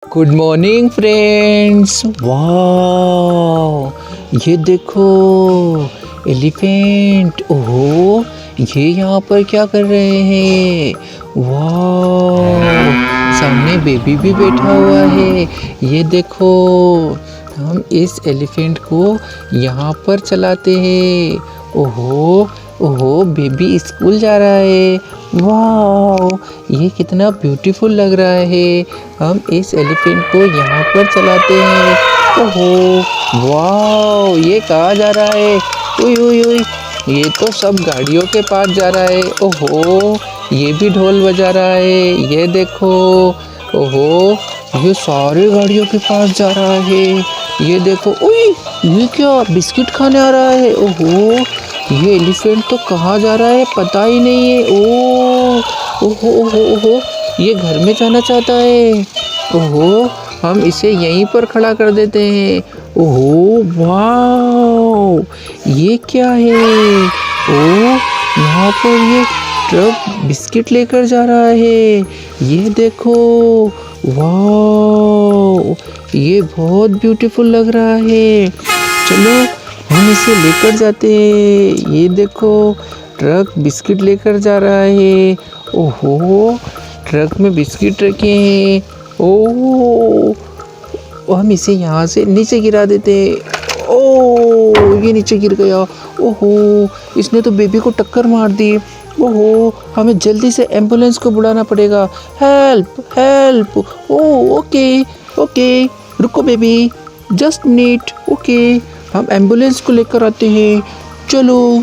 Good morning friends. वाह, ये देखो एलिफेंट। ओहो, ये यहाँ पर क्या कर रहे हैं? वाह, सामने बेबी भी बैठा हुआ है। ये देखो, हम इस एलिफेंट को यहाँ पर चलाते हैं। ओहो ओहो, बेबी स्कूल जा रहा है। वाह, ये कितना ब्यूटीफुल लग रहा है। हम इस एलिफेंट को यहाँ पर चलाते हैं। ओहो वाह, ये कहाँ जा रहा है? उई उई उई, ये तो सब गाड़ियों के पास जा रहा है। ओहो, ये भी ढोल बजा रहा है। ये देखो, ओहो, ये सारे गाड़ियों के पास जा रहा है। ये देखो, उई, ये क्या बिस्किट खाने आ रहा है? ओहो, ये एलिफेंट तो कहाँ जा रहा है पता ही नहीं है। ओहो ओहो ओहो, ये घर में जाना चाहता है। ओहो, हम इसे यहीं पर खड़ा कर देते हैं। ओहो वाह, ये क्या है? ओ, यहाँ पर ये ट्रक बिस्किट लेकर जा रहा है। ये देखो, वाह, ये बहुत ब्यूटीफुल लग रहा है। चलो हम इसे लेकर जाते हैं। ये देखो, ट्रक बिस्किट लेकर जा रहा है। ओहो, ट्रक में बिस्किट रखे हैं। ओह, हम इसे यहाँ से नीचे गिरा देते हैं। ओह, ये नीचे गिर गया। ओहो, इसने तो बेबी को टक्कर मार दी। ओहो, हमें जल्दी से एम्बुलेंस को बुलाना पड़ेगा। Help help. Oh okay okay, रुको बेबी, जस्ट मिनट। ओके, हम एम्बुलेंस को लेकर आते हैं। चलो,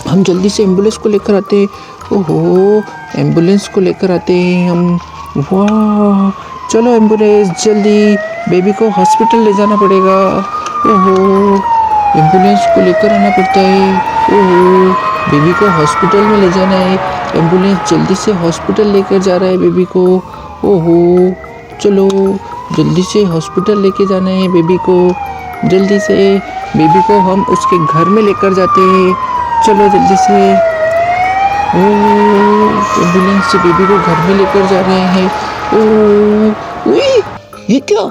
हम जल्दी से एम्बुलेंस को लेकर आते हैं। ओहो, एम्बुलेंस को लेकर आते हैं हम। वाह, चलो एम्बुलेंस, जल्दी बेबी को हॉस्पिटल ले जाना पड़ेगा। ओहो, एम्बुलेंस को लेकर आना पड़ता है। ओहो, बेबी को हॉस्पिटल में ले जाना है। एम्बुलेंस जल्दी से हॉस्पिटल लेकर जा रहा है बेबी को। ओहो, चलो जल्दी से हॉस्पिटल लेके जाना है बेबी को। जल्दी से बेबी को हम उसके घर में लेकर जाते हैं। चलो जल्दी से। ओह, एम्बुलेंस से बेबी को घर में लेकर जा रहे हैं। ओह, उई, ये क्या?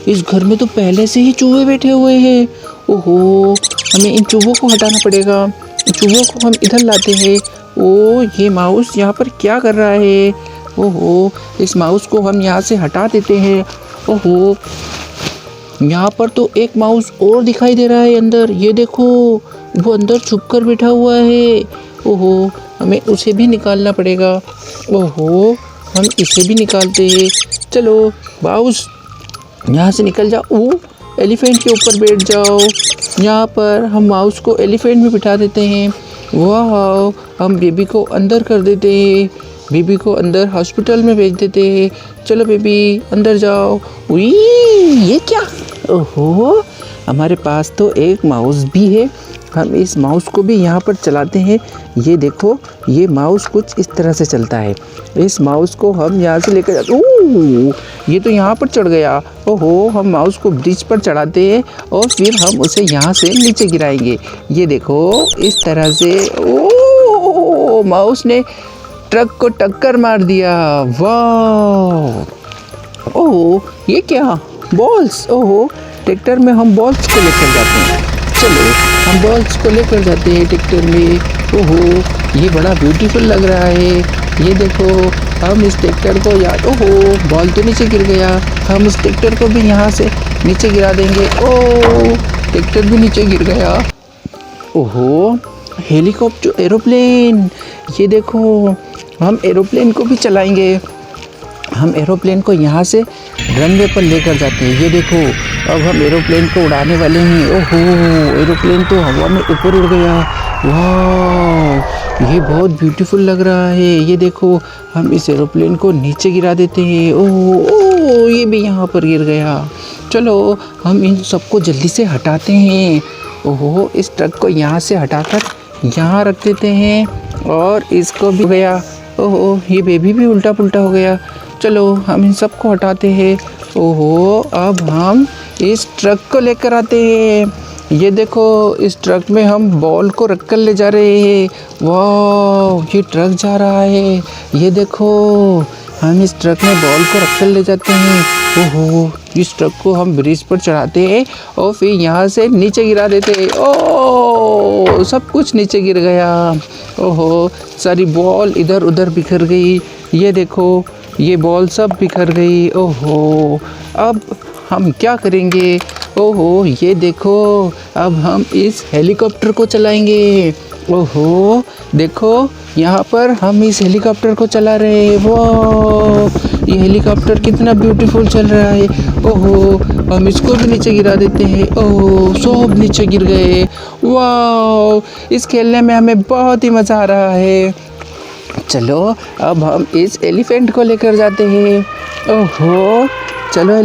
इस घर में तो पहले से ही चूहे बैठे हुए हैं। ओहो, हमें इन चूहों को हटाना पड़ेगा। इन चूहों को हम इधर लाते हैं। ओह, ये माउस यहाँ पर क्या कर रहा है? ओहो, इस माउस को हम यहाँ से हटा देते हैं। ओहो, यहाँ पर तो एक माउस और दिखाई दे रहा है अंदर। ये देखो, वो अंदर छुप कर बैठा हुआ है। ओहो, हमें उसे भी निकालना पड़ेगा। ओहो, हम इसे भी निकालते हैं। चलो माउस, यहाँ से निकल जाओ। ओह, एलिफेंट के ऊपर बैठ जाओ। यहाँ पर हम माउस को एलिफेंट में बिठा देते हैं। वाह, हम बेबी को अंदर कर देते हैं। बेबी को अंदर हॉस्पिटल में भेज देते हैं। चलो बेबी, अंदर जाओ। उई, ये क्या? ओहो, हमारे पास तो एक माउस भी है। हम इस माउस को भी यहाँ पर चलाते हैं। ये देखो, ये माउस कुछ इस तरह से चलता है। इस माउस को हम यहाँ से लेकर जाते। ओह, ये तो यहाँ पर चढ़ गया। ओहो, हम माउस को ब्रिज पर चढ़ाते हैं और फिर हम उसे यहाँ से नीचे गिराएंगे। ये देखो, इस तरह से। ओह, माउस ने ट्रक को टक्कर मार दिया। वाह, ओह, ये क्या? बॉल्स। ओहो, ट्रैक्टर में हम बॉल्स को लेकर जाते हैं। चलो, हम बॉल्स को लेकर जाते हैं ट्रैक्टर में। ओहो, ये बड़ा ब्यूटीफुल लग रहा है। ये देखो, हम इस ट्रैक्टर को ओहो, बॉल तो नीचे गिर गया। हम उस ट्रैक्टर को भी यहाँ से नीचे गिरा देंगे। ओह, ट्रैक्टर भी नीचे गिर गया। ओहो, हेलीकॉप्टर, एरोप्लेन। ये देखो, हम एरोप्लेन को भी चलाएंगे। हम एरोप्लेन को यहाँ से रनवे पर लेकर जाते हैं। ये देखो, अब हम एरोप्लेन को उड़ाने वाले हैं। ओहो, एरोप्लेन तो हवा में ऊपर उड़ गया। वाह, ये बहुत ब्यूटीफुल लग रहा है। ये देखो, हम इस एरोप्लेन को नीचे गिरा देते हैं। ओह, ये भी यहाँ पर गिर गया। चलो, हम इन सबको जल्दी से हटाते हैं। ओहो, इस ट्रक को यहाँ से हटाकर यहाँ रख देते हैं और इसको भी गया। ओहो, ये बेबी भी उल्टा पुल्टा हो गया। चलो, हम इन सबको हटाते हैं। ओहो, अब हम इस ट्रक को लेकर आते हैं। ये देखो, इस ट्रक में हम बॉल को रखकर ले जा रहे हैं। वाह, ये ट्रक जा रहा है। ये देखो, हम इस ट्रक में बॉल को रख कर ले जाते हैं। ओहो, इस ट्रक को हम ब्रिज पर चढ़ाते हैं और फिर यहाँ से नीचे गिरा देते हैं। ओह, सब कुछ नीचे गिर गया। ओहो, सारी बॉल इधर उधर बिखर गई। ये देखो, ये बॉल सब बिखर गई। ओहो, अब हम क्या करेंगे? ओहो, ये देखो, अब हम इस हेलीकॉप्टर को चलाएंगे। ओहो, देखो, यहाँ पर हम इस हेलीकॉप्टर को चला रहे हैं। वाह, ये हेलीकॉप्टर कितना ब्यूटीफुल चल रहा है। ओहो, हम इसको भी नीचे गिरा देते हैं। ओह, सब नीचे गिर गए। वाह, इस खेलने में हमें बहुत ही मज़ा आ रहा है। चलो, अब हम इस एलिफेंट को लेकर जाते हैं। ओहो, चलो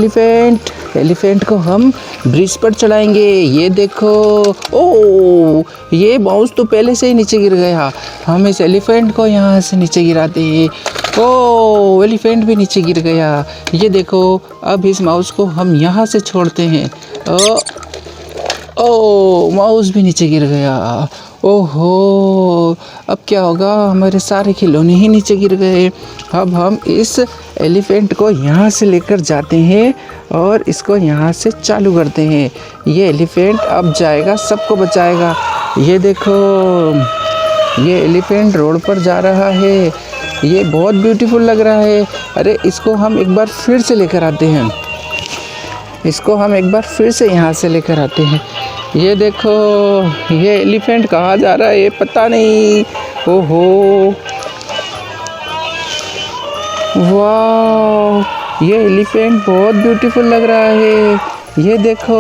एलिफेंट को हम ब्रिज पर चढ़ाएंगे। ये देखो, ओह, ये माउस तो पहले से ही नीचे गिर गया। हम इस एलिफेंट को यहाँ से नीचे गिराते हैं। ओह, एलिफेंट भी नीचे गिर गया। ये देखो, अब इस माउस को हम यहाँ से छोड़ते हैं। ओह, माउस भी नीचे गिर गया। ओहो, अब क्या होगा? हमारे सारे खिलौने ही नीचे गिर गए। अब हम इस एलिफेंट को यहाँ से लेकर जाते हैं और इसको यहाँ से चालू करते हैं। ये एलिफेंट अब जाएगा, सबको बचाएगा। ये देखो, ये एलिफेंट रोड पर जा रहा है। ये बहुत ब्यूटीफुल लग रहा है। अरे, इसको हम एक बार फिर से लेकर आते हैं। यहाँ से लेकर आते हैं। ये देखो, ये एलिफेंट कहाँ जा रहा है पता नहीं। ओहो, वाह, ये एलिफेंट बहुत ब्यूटीफुल लग रहा है। ये देखो,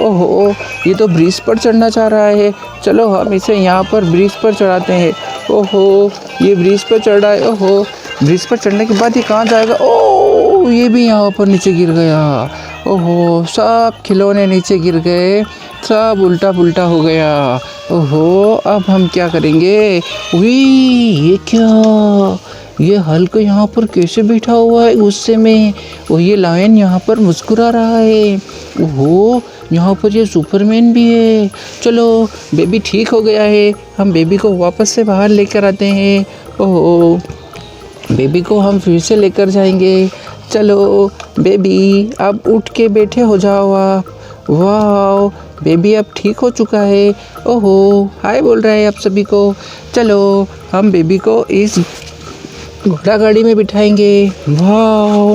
ओहो, ये तो ब्रिज पर चढ़ना चाह रहा है। चलो, हम इसे यहाँ पर ब्रिज पर चढ़ाते हैं। ओहो, ये ब्रिज पर चढ़ रहा है। ओहो, ब्रिज पर चढ़ने के बाद ये कहाँ जाएगा? ओह, ये भी यहाँ पर नीचे गिर गया। ओहो, सब खिलौने नीचे गिर गए, सब उल्टा पुल्टा हो गया। ओहो, अब हम क्या करेंगे? उई, ये क्या? ये हल्क यहाँ पर कैसे बैठा हुआ है गुस्से में? और ये लायन यहाँ पर मुस्कुरा रहा है। ओहो, यहाँ पर ये सुपरमैन भी है। चलो, बेबी ठीक हो गया है। हम बेबी को वापस से बाहर लेकर आते हैं। ओहो, बेबी को हम फिर से लेकर जाएंगे। चलो बेबी, अब उठ के बैठे हो जाओ आप। वाह, बेबी अब ठीक हो चुका है। ओहो, हाय बोल रहा है आप सभी को। चलो, हम बेबी को इस घोड़ा गाड़ी में बिठाएंगे। वाह,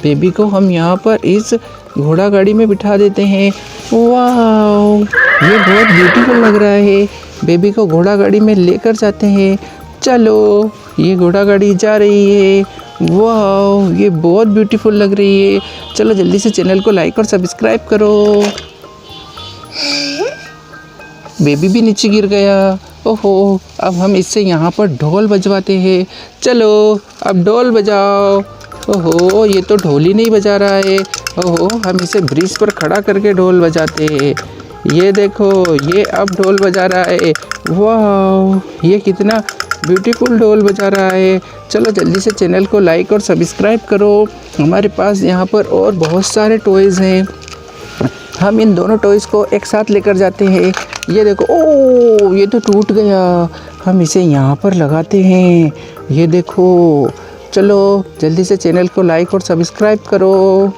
बेबी को हम यहाँ पर इस घोड़ा गाड़ी में बिठा देते हैं। वाह, ये बहुत ब्यूटीफुल लग रहा है। बेबी को घोड़ा गाड़ी में लेकर जाते हैं। चलो, ये घोड़ा गाड़ी जा रही है। वाह, ये बहुत ब्यूटीफुल लग रही है। चलो, जल्दी से चैनल को लाइक और सब्सक्राइब करो। बेबी भी नीचे गिर गया। ओहो, अब हम इससे यहाँ पर ढोल बजवाते हैं। चलो, अब ढोल बजाओ। ओहो, ये तो ढोल ही नहीं बजा रहा है। ओहो, हम इसे ब्रिज पर खड़ा करके ढोल बजाते हैं। ये देखो, ये अब ढोल बजा रहा है। वाह, ये कितना ब्यूटीफुल ढोल बजा रहा है। चलो, जल्दी से चैनल को लाइक और सब्सक्राइब करो। हमारे पास यहाँ पर और बहुत सारे टॉयज़ हैं। हम इन दोनों टॉयज़ को एक साथ लेकर जाते हैं। ये देखो, ओह, ये तो टूट गया। हम इसे यहाँ पर लगाते हैं। ये देखो, चलो जल्दी से चैनल को लाइक और सब्सक्राइब करो।